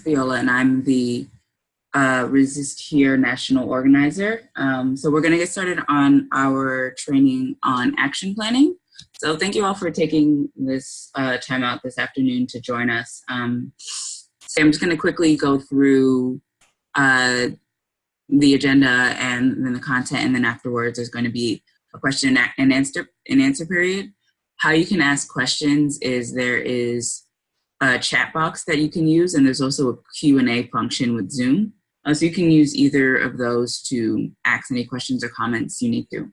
Viola, and I'm the Resist Here National Organizer. So we're going to get started on our training on action planning. So thank you all for taking this time out this afternoon to join us. So I'm just going to quickly go through the agenda and then the content, and then afterwards there's going to be a question and answer period. How you can ask questions is there is a chat box that you can use, and there's also a Q&A function with Zoom. So you can use either of those to ask any questions or comments you need to.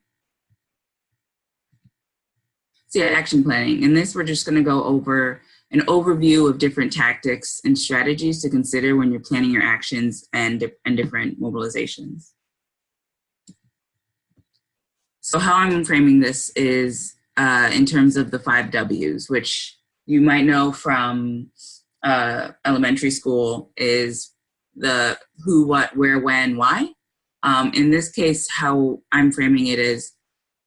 So yeah, action planning. In this, we're just going to go over an overview of different tactics and strategies to consider when you're planning your actions and different mobilizations. So how I'm framing this is in terms of the 5 W's, which you might know from elementary school is the who, what, where, when, why. In this case, how I'm framing it is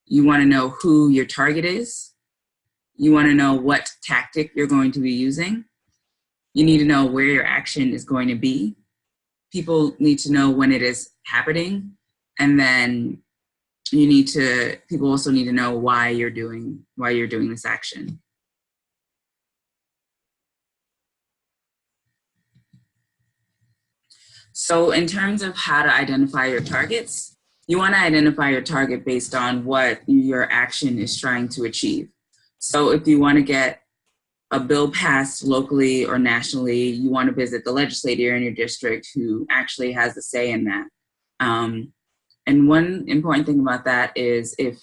you want to know who your target is. You want to know what tactic you're going to be using. You need to know where your action is going to be. People need to know when it is happening. And then people also need to know why you're doing this action. So in terms of how to identify your targets, you want to identify your target based on what your action is trying to achieve. So if you want to get a bill passed locally or nationally, you want to visit the legislator in your district who actually has a say in that. And one important thing about that is if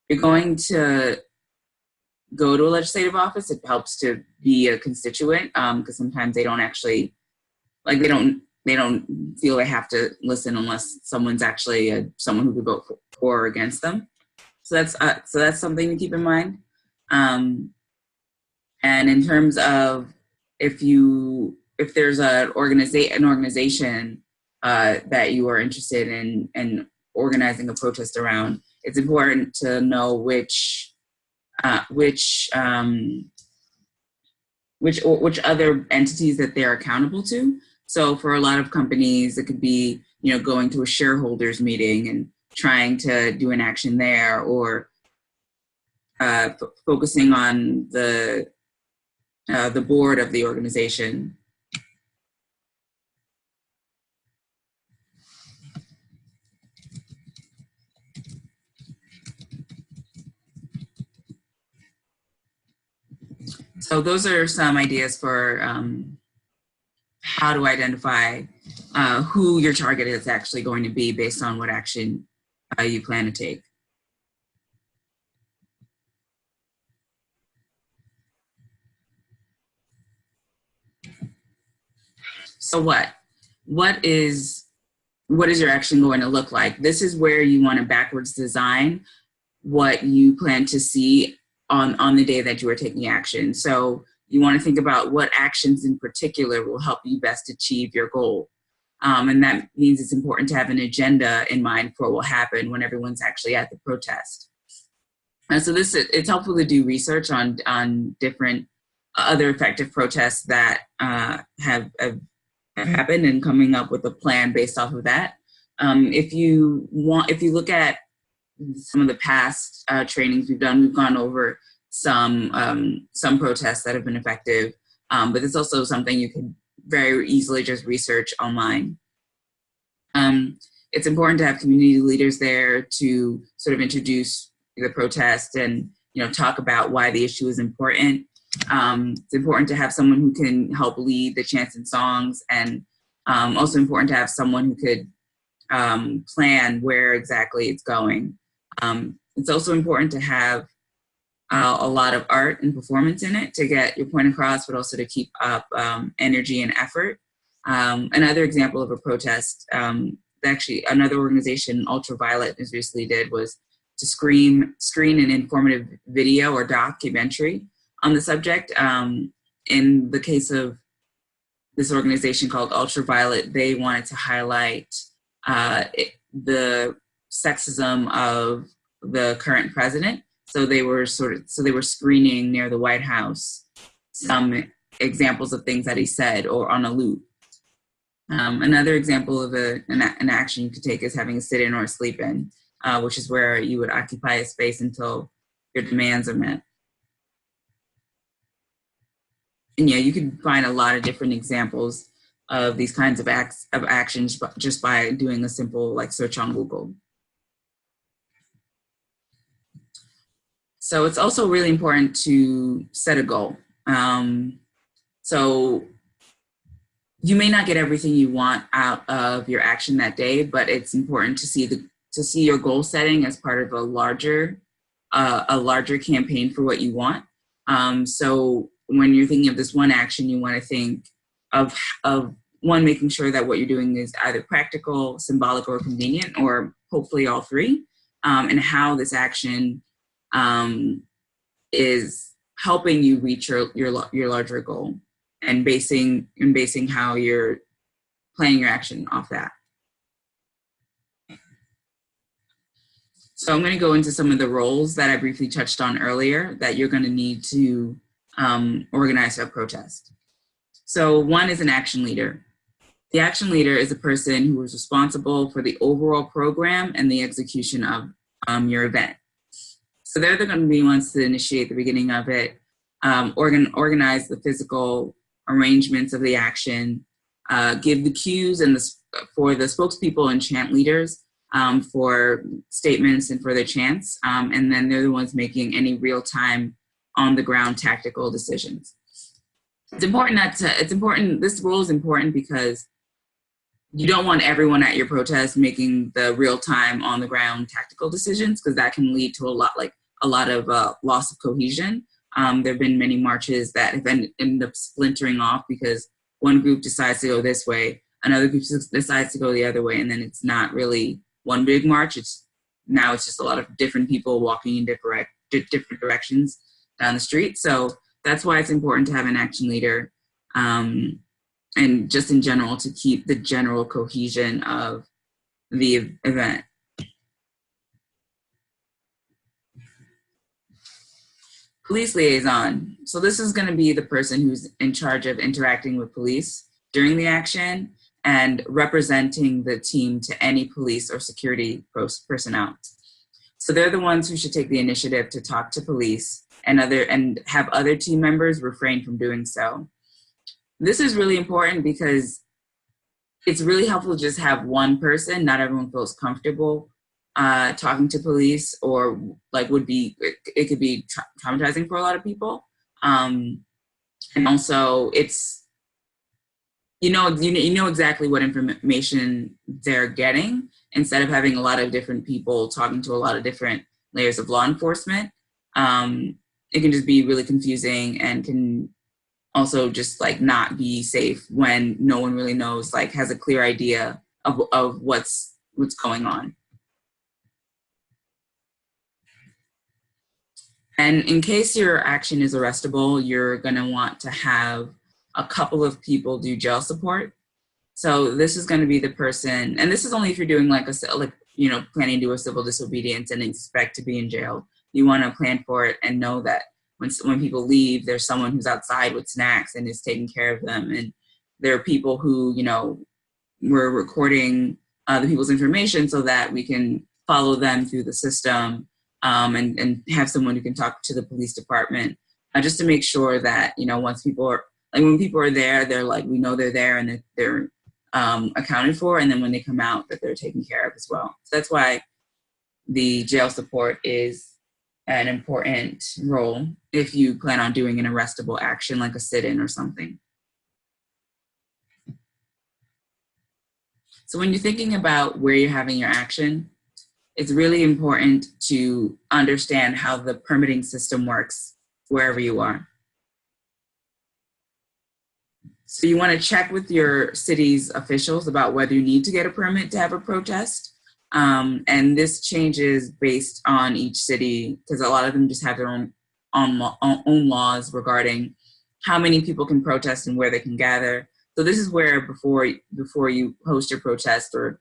you're going to go to a legislative office, it helps to be a constituent, because sometimes they don't actually, they don't feel they have to listen unless someone's actually someone who could vote for or against them. So that's something to keep in mind. And in terms of if there's an organization that you are interested in organizing a protest around, it's important to know which other entities that they're accountable to. So for a lot of companies, it could be, going to a shareholders meeting and trying to do an action there, or focusing on the board of the organization. So those are some ideas for how to identify who your target is actually going to be based on what action you plan to take. So what is your action going to look like? This is where you want to backwards design what you plan to see on the day that you are taking action. So you want to think about what actions in particular will help you best achieve your goal. And that means it's important to have an agenda in mind for what will happen when everyone's actually at the protest. So it's helpful to do research on different other effective protests that have happened and coming up with a plan based off of that. If you look at some of the past trainings we've gone over some protests that have been effective, but it's also something you can very easily just research online. It's important to have community leaders there to sort of introduce the protest and talk about why the issue is important. It's important to have someone who can help lead the chants and songs, and also important to have someone who could plan where exactly it's going. It's also important to have a lot of art and performance in it to get your point across, but also to keep up energy and effort. Another example of a protest, actually another organization, Ultraviolet, as recently did, was to screen an informative video or documentary on the subject. In the case of this organization called Ultraviolet, they wanted to highlight the sexism of the current president. So they were screening near the White House some examples of things that he said, or on a loop. Another example of an action you could take is having a sit-in or a sleep-in, which is where you would occupy a space until your demands are met. And yeah, you can find a lot of different examples of these kinds of actions just by doing a simple like search on Google. So it's also really important to set a goal. So you may not get everything you want out of your action that day, but it's important to see your goal setting as part of a larger campaign for what you want. So when you're thinking of this one action, you want to think of one, making sure that what you're doing is either practical, symbolic, or convenient, or hopefully all three, and how this action is helping you reach your larger goal, and basing how you're planning your action off that. So I'm going to go into some of the roles that I briefly touched on earlier that you're going to need to organize a protest. So one is an action leader. The action leader is a person who is responsible for the overall program and the execution of your event. So they're going to be ones to initiate the beginning of it, organize the physical arrangements of the action, give the cues for the spokespeople and chant leaders for statements and for their chants, and then they're the ones making any real-time, on-the-ground tactical decisions. This role is important because you don't want everyone at your protest making the real-time, on-the-ground tactical decisions, because that can lead to a lot of loss of cohesion. There have been many marches that have ended up splintering off because one group decides to go this way, another group decides to go the other way, and then it's not really one big march. It's just a lot of different people walking in different directions down the street. So that's why it's important to have an action leader, and just in general to keep the general cohesion of the event. Police liaison. So this is going to be the person who's in charge of interacting with police during the action and representing the team to any police or security personnel. So they're the ones who should take the initiative to talk to police and have other team members refrain from doing so. This is really important because it's really helpful to just have one person. Not everyone feels comfortable talking to police, or it could be traumatizing for a lot of people. And also it's, you know exactly what information they're getting, instead of having a lot of different people talking to a lot of different layers of law enforcement. It can just be really confusing and can also just not be safe when no one really knows, has a clear idea of what's going on. And in case your action is arrestable, you're going to want to have a couple of people do jail support. So this is going to be the person, and this is only if you're doing planning to do a civil disobedience and expect to be in jail. You want to plan for it and know that when people leave, there's someone who's outside with snacks and is taking care of them. And there are people who, we're recording the people's information so that we can follow them through the system, and have someone who can talk to the police department, just to make sure that, once people are, when people are there, they're we know they're there and that they're accounted for. And then when they come out, that they're taken care of as well. So that's why the jail support is an important role if you plan on doing an arrestable action like a sit-in or something. So when you're thinking about where you're having your action, it's really important to understand how the permitting system works wherever you are. So you want to check with your city's officials about whether you need to get a permit to have a protest. And this changes based on each city, because a lot of them just have their own laws regarding how many people can protest and where they can gather. So this is where before you host your protest or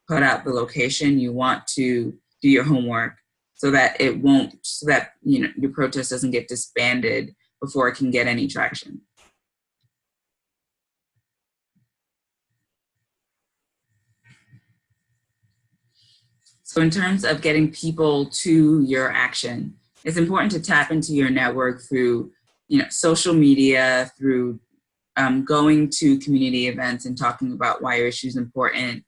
put out the location, you want to do your homework so that your protest doesn't get disbanded before it can get any traction. So in terms of getting people to your action, it's important to tap into your network through, social media, through going to community events and talking about why your issue is important,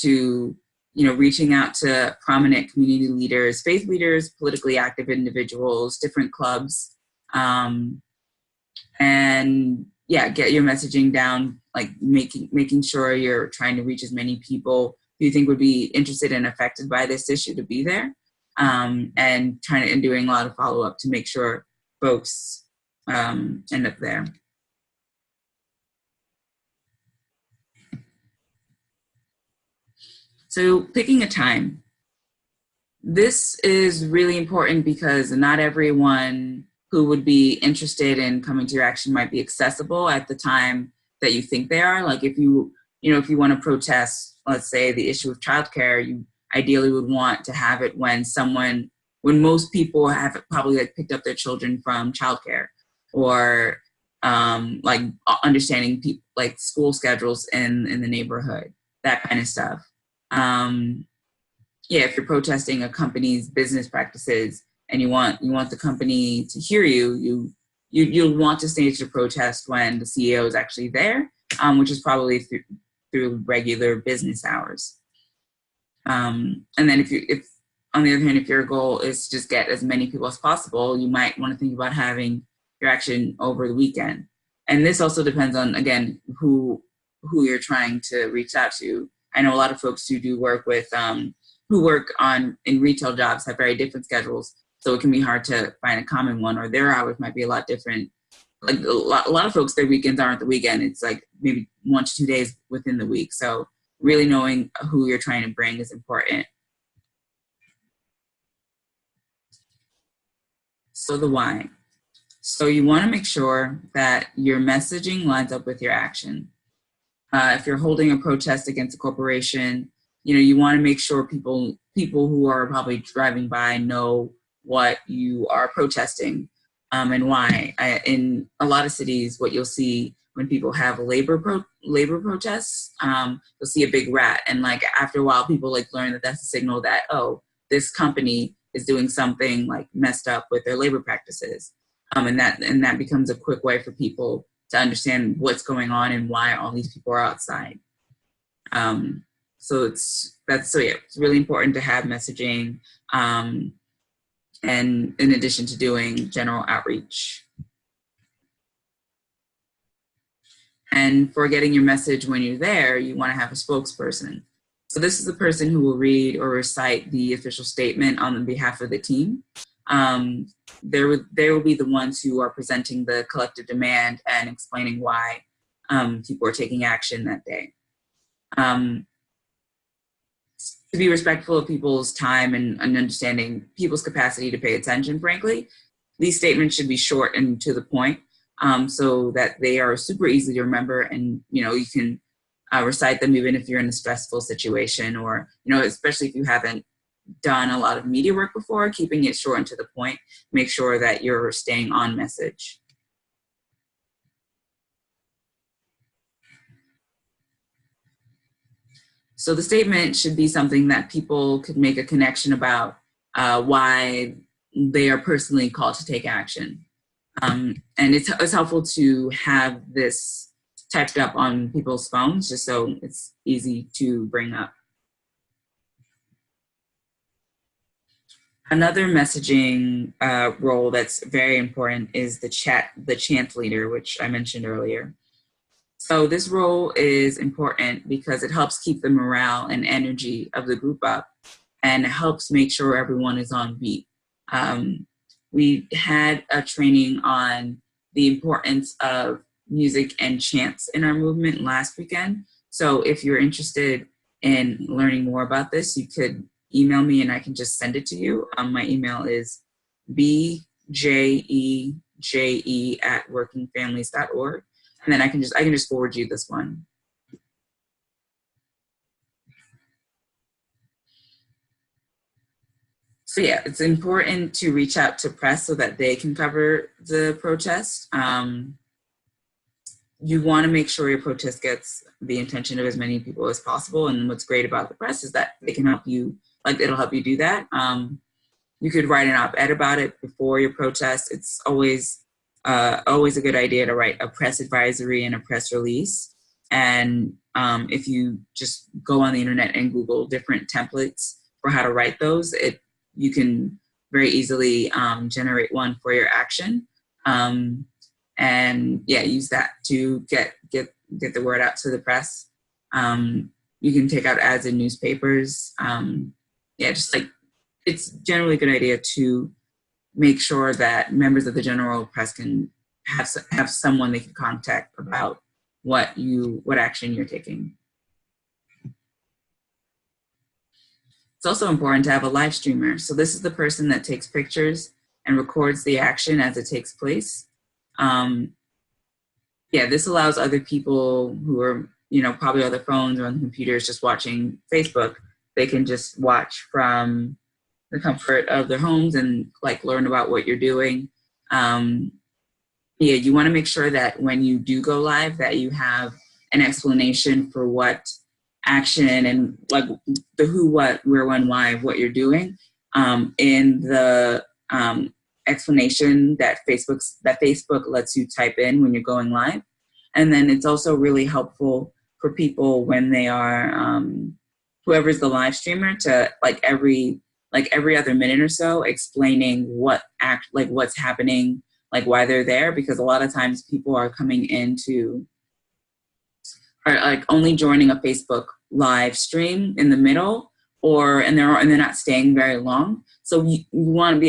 to reaching out to prominent community leaders, faith leaders, politically active individuals, different clubs, and get your messaging down, like making sure you're trying to reach as many people who you think would be interested and affected by this issue to be there, and doing a lot of follow-up to make sure folks end up there. So picking a time. This is really important because not everyone who would be interested in coming to your action might be accessible at the time that you think they are. Like if you want to protest, let's say, the issue of childcare, you ideally would want to have it when most people have probably picked up their children from childcare, or understanding school schedules in the neighborhood, that kind of stuff. If you're protesting a company's business practices and you want the company to hear you'll want to stage the protest when the CEO is actually there, which is probably through regular business hours. And then if on the other hand, if your goal is to just get as many people as possible, you might want to think about having your action over the weekend. And this also depends on, again, who you're trying to reach out to. I know a lot of folks who do work with, who work in retail jobs have very different schedules. So it can be hard to find a common one, or their hours might be a lot different. Like a lot of folks, their weekends aren't the weekend. It's like maybe 1 to 2 days within the week. So really knowing who you're trying to bring is important. So the why. So you want to make sure that your messaging lines up with your action. If you're holding a protest against a corporation, you want to make sure people who are probably driving by know what you are protesting, and why. In a lot of cities, what you'll see when people have labor protests, you'll see a big rat, and after a while, people learn that that's a signal that, oh, this company is doing something messed up with their labor practices, and that becomes a quick way for people to understand what's going on and why all these people are outside. So it's really important to have messaging, and in addition to doing general outreach. And for getting your message when you're there, you want to have a spokesperson. So this is the person who will read or recite the official statement on behalf of the team. They will be the ones who are presenting the collective demand and explaining why people are taking action that day. To be respectful of people's time and understanding people's capacity to pay attention, frankly, these statements should be short and to the point, so that they are super easy to remember, and you can recite them even if you're in a stressful situation, or especially if you haven't done a lot of media work before. Keeping it short and to the point, make sure that you're staying on message. So the statement should be something that people could make a connection about, why they are personally called to take action. And it's helpful to have this typed up on people's phones, just so it's easy to bring up. Another messaging role that's very important is the chant leader, which I mentioned earlier. So this role is important because it helps keep the morale and energy of the group up, and it helps make sure everyone is on beat. We had a training on the importance of music and chants in our movement last weekend. So if you're interested in learning more about this, you could email me and I can just send it to you. My email is bjeje@workingfamilies.org. And then I can just forward you this one. So yeah, it's important to reach out to press so that they can cover the protest. You want to make sure your protest gets the attention of as many people as possible. And what's great about the press is that they can help you like it'll help you do that. You could write an op-ed about it before your protest. It's always a good idea to write a press advisory and a press release. And if you just go on the internet and Google different templates for how to write those, you can very easily generate one for your action. And yeah, use that to get the word out to the press. You can take out ads in newspapers. Just like, it's generally a good idea to make sure that members of the general press can have someone they can contact about what action you're taking. It's also important to have a live streamer. So this is the person that takes pictures and records the action as it takes place. This allows other people who are, probably on their phones or on the computers just watching Facebook, they can just watch from the comfort of their homes and like learn about what you're doing. You want to make sure that when you do go live that you have an explanation for what action and like the who, what, where, when, why, what you're doing in the explanation that Facebook lets you type in when you're going live. And then it's also really helpful for people when they are whoever's the live streamer to every other minute or so explaining what's happening, like why they're there, because a lot of times people are coming into are like only joining a Facebook live stream in the middle, and they're not staying very long. So you want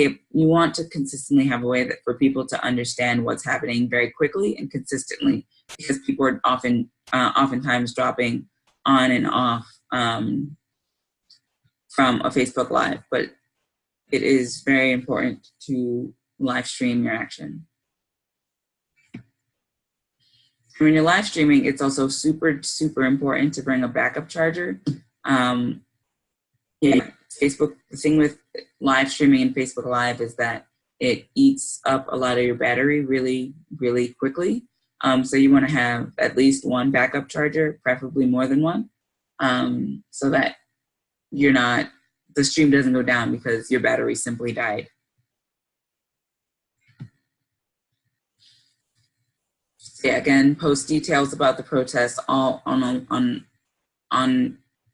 to consistently have a way that for people to understand what's happening very quickly and consistently, because people are oftentimes dropping on and off from a Facebook Live, but it is very important to live stream your action. When you're live streaming, it's also super, super important to bring a backup charger. Facebook, the thing with live streaming and Facebook Live is that it eats up a lot of your battery really, really quickly. So you want to have at least one backup charger, preferably more than one, so that the stream doesn't go down because your battery simply died. Again, post details about the protest all on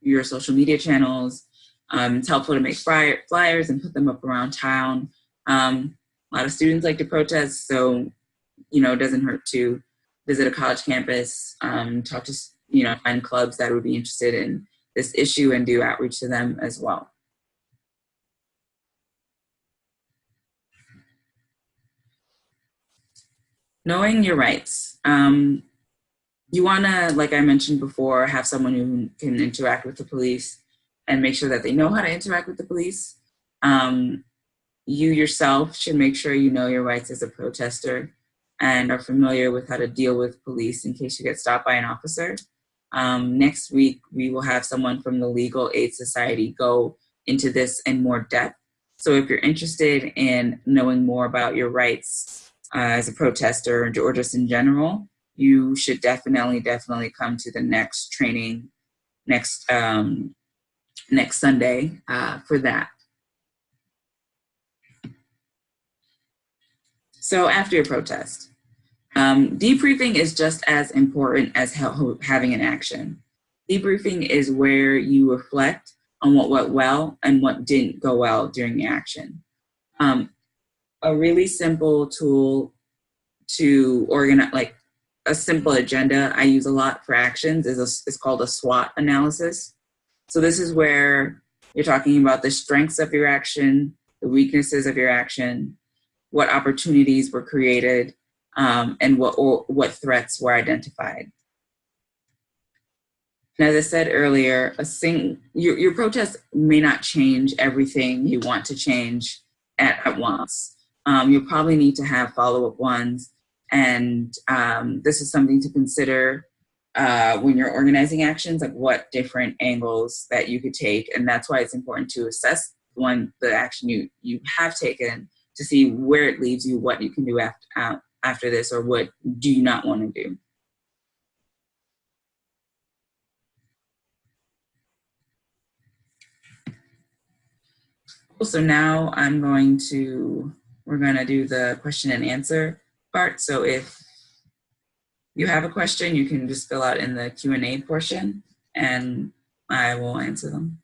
your social media channels. It's helpful to make flyers and put them up around town. A lot of students like to protest, so it doesn't hurt to visit a college campus, talk to find clubs that would be interested in this issue and do outreach to them as well. Knowing your rights. You want to, like I mentioned before, have someone who can interact with the police and make sure that they know how to interact with the police. You yourself should make sure you know your rights as a protester and are familiar with how to deal with police in case you get stopped by an officer. Next week, we will have someone from the Legal Aid Society go into this in more depth. So if you're interested in knowing more about your rights as a protester or just in general, you should definitely come to the next training next Sunday for that. So after your protest, debriefing is just as important as having an action. Debriefing is where you reflect on what went well and what didn't go well during the action. A really simple tool to organize, like a simple agenda I use a lot for actions is called a SWOT analysis. So this is where you're talking about the strengths of your action, the weaknesses of your action, what opportunities were created, and what threats were identified. And as I said earlier, your protest may not change everything you want to change at once. You'll probably need to have follow-up ones, and this is something to consider when you're organizing actions, like what different angles that you could take, and that's why it's important to assess the action you have taken to see where it leaves you, what you can do after this, or what do you not want to do. So now we're going to do the question and answer part. So if you have a question, you can just fill out in the Q&A portion and I will answer them.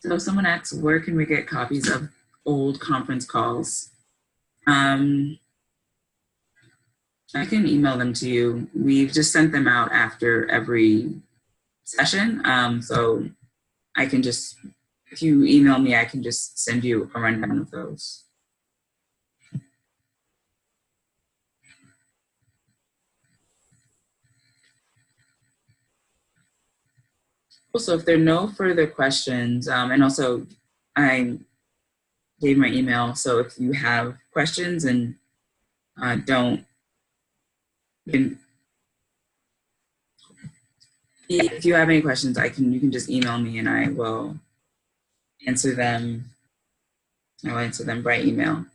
So someone asks, where can we get copies of old conference calls? I can email them to you. We've just sent them out after every session. So I can just, if you email me, I can just send you a rundown of those. Also, if there are no further questions, and also I gave my email, so if you have questions and if you have any questions, you can just email me and I will answer them. I will answer them by email.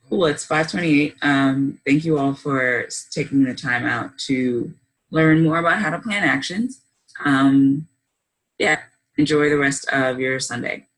Cool, it's 5:28. Thank you all for taking the time out to learn more about how to plan actions. Yeah, enjoy the rest of your Sunday.